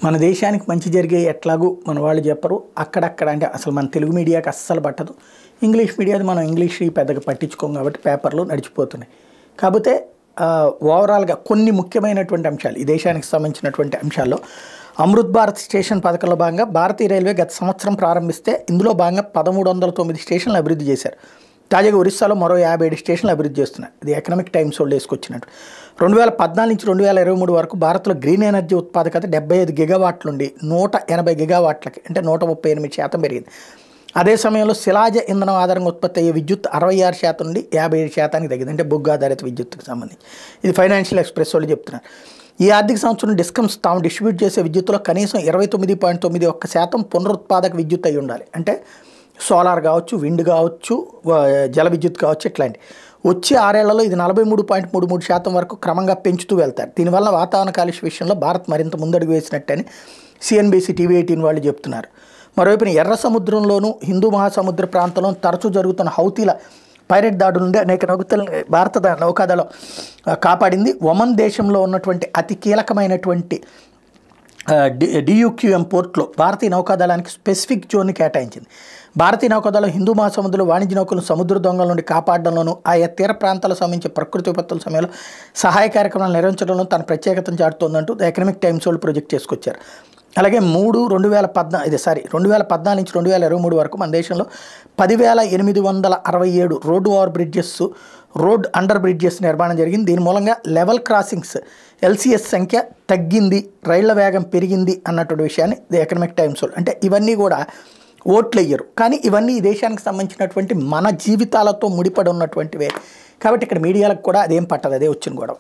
మన దేశానికి మంచి జరిగే ఎట్లాగూ మన వాళ్ళు చెప్పరు. అక్కడక్కడ అంటే అసలు మన తెలుగు మీడియాకి అస్సలు పట్టదు. ఇంగ్లీష్ మీడియాది మనం ఇంగ్లీష్ పెద్దగా పట్టించుకోం కాబట్టి పేపర్లు నడిచిపోతున్నాయి. కాకపోతే ఓవరాల్గా కొన్ని ముఖ్యమైనటువంటి అంశాలు ఈ దేశానికి సంబంధించినటువంటి అంశాల్లో అమృత్ భారత్ స్టేషన్ పథకంలో భాగంగా భారతీయ రైల్వే గత సంవత్సరం ప్రారంభిస్తే ఇందులో భాగంగా 1309 స్టేషన్లు అభివృద్ధి చేశారు. తాజాగా ఒరిస్సాలో మరో 57 స్టేషన్లు అభివృద్ధి చేస్తున్నారు. ఇది ఎకనామిక్ టైమ్స్ వాళ్ళు వేసుకొచ్చినట్టు 2014 నుంచి 2023 వరకు భారత్లో గ్రీన్ ఎనర్జీ ఉత్పాదకత 75 గిగావాట్ల నుండి 180 గిగావాట్లకి అంటే 138% పెరిగింది. అదే సమయంలో శిలాజ ఇంధనం ఆధారంగా ఉత్పత్తి అయ్యే విద్యుత్ 66% నుండి 57% తగ్గింది. అంటే బొగ్గు ఆధారిత విద్యుత్తుకు సంబంధించి. ఇది ఫైనాన్షియల్ ఎక్స్ప్రెస్ వాళ్ళు చెప్తున్నారు. ఈ ఆర్థిక సంవత్సరం డిస్కమ్స్ తాము డిస్ట్రిబ్యూట్ చేసే విద్యుత్తులో కనీసం 29.91% పునరుత్పాదక విద్యుత్ అయి ఉండాలి. అంటే సోలార్ కావచ్చు, విండ్ కావచ్చు, జల విద్యుత్ కావచ్చు, ఇట్లాంటి వచ్చే 6 ఏళ్లలో ఇది 43.33% వరకు క్రమంగా పెంచుతూ వెళ్తారు. దీనివల్ల వాతావరణ కాలుష్య విషయంలో భారత్ మరింత ముందడుగు వేసినట్టని సిఎన్బిసి టీవీ 18 వాళ్ళు చెప్తున్నారు. మరోవైపున ఎర్ర సముద్రంలోనూ హిందూ మహాసముద్ర ప్రాంతంలో తరచూ జరుగుతున్న హౌతీల పైరెట్ దాడుల నుండి అనేక భారత నౌకాదళం కాపాడింది. ఒమన్ దేశంలో ఉన్నటువంటి అతి కీలకమైనటువంటి డియుక్యూఎం పోర్ట్లో భారతీయ నౌకాదళానికి స్పెసిఫిక్ జోన్ని కేటాయించింది. భారతీయ నౌకాదళం హిందూ మహాసముద్రంలో వాణిజ్య నౌకలను సముద్ర దొంగల నుండి కాపాడడంలోనూ ఆయా తీర ప్రాంతాలకు సంబంధించి ప్రకృతి విపత్తుల సమయంలో సహాయ కార్యక్రమాలు నిర్వహించడంలో తన ప్రత్యేకతను చాటుతోందంటూ ద ఎకనామిక్ టైమ్స్ వాళ్ళు ప్రొజెక్ట్ చేసుకొచ్చారు. అలాగే 2014 నుంచి 2023 వరకు మన దేశంలో 10,867 road over bridges, road under bridges నిర్మాణం జరిగింది. దీని మూలంగా లెవెల్ క్రాసింగ్స్ ఎల్సిఎస్ సంఖ్య తగ్గింది, రైళ్ల వేగం పెరిగింది అన్నటువంటి విషయాన్ని ది ఎకనామిక్ టైమ్స్ అంటే ఇవన్నీ కూడా ఓట్లు అయ్యారు. కానీ ఇవన్నీ ఈ దేశానికి సంబంధించినటువంటి మన జీవితాలతో ముడిపడి ఉన్నటువంటివే కాబట్టి ఇక్కడ మీడియాలకు కూడా అదేం పట్టదు, అదే వచ్చిన గొడవ.